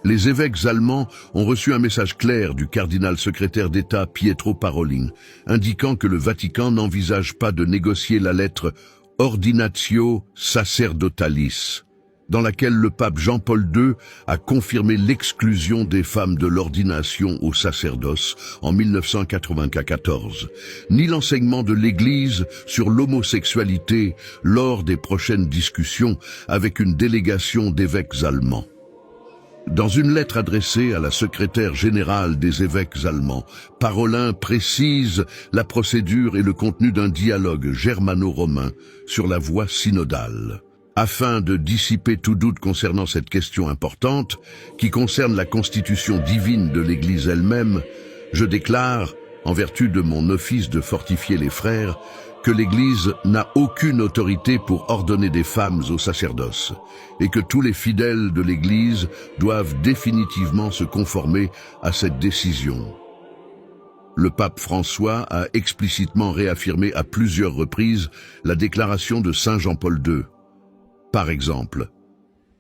Les évêques allemands ont reçu un message clair du cardinal secrétaire d'État Pietro Parolin, indiquant que le Vatican n'envisage pas de négocier la lettre Ordinatio Sacerdotalis, dans laquelle le pape Jean-Paul II a confirmé l'exclusion des femmes de l'ordination au sacerdoce en 1994, ni l'enseignement de l'Église sur l'homosexualité lors des prochaines discussions avec une délégation d'évêques allemands. Dans une lettre adressée à la secrétaire générale des évêques allemands, Parolin précise la procédure et le contenu d'un dialogue germano-romain sur la voie synodale. Afin de dissiper tout doute concernant cette question importante, qui concerne la constitution divine de l'Église elle-même, je déclare, en vertu de mon office de fortifier les frères, que l'Église n'a aucune autorité pour ordonner des femmes au sacerdoce, et que tous les fidèles de l'Église doivent définitivement se conformer à cette décision. Le pape François a explicitement réaffirmé à plusieurs reprises la déclaration de Saint Jean-Paul II. Par exemple,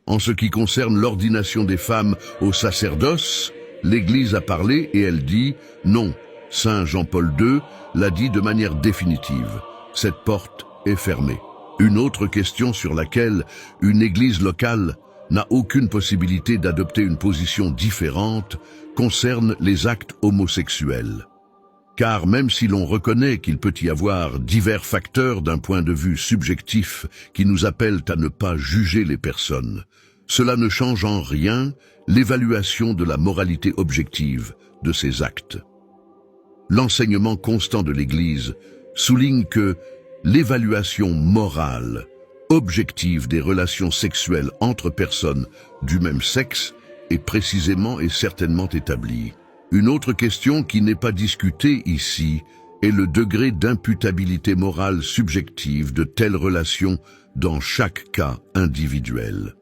en ce qui concerne l'ordination des femmes au sacerdoce, l'Église a parlé et elle dit « non ». Saint Jean-Paul II l'a dit de manière définitive. Cette porte est fermée. Une autre question sur laquelle une église locale n'a aucune possibilité d'adopter une position différente concerne les actes homosexuels. Car même si l'on reconnaît qu'il peut y avoir divers facteurs d'un point de vue subjectif qui nous appellent à ne pas juger les personnes, cela ne change en rien l'évaluation de la moralité objective de ces actes. L'enseignement constant de l'Église souligne que l'évaluation morale, objective des relations sexuelles entre personnes du même sexe est précisément et certainement établie. Une autre question qui n'est pas discutée ici est le degré d'imputabilité morale subjective de telles relations dans chaque cas individuel.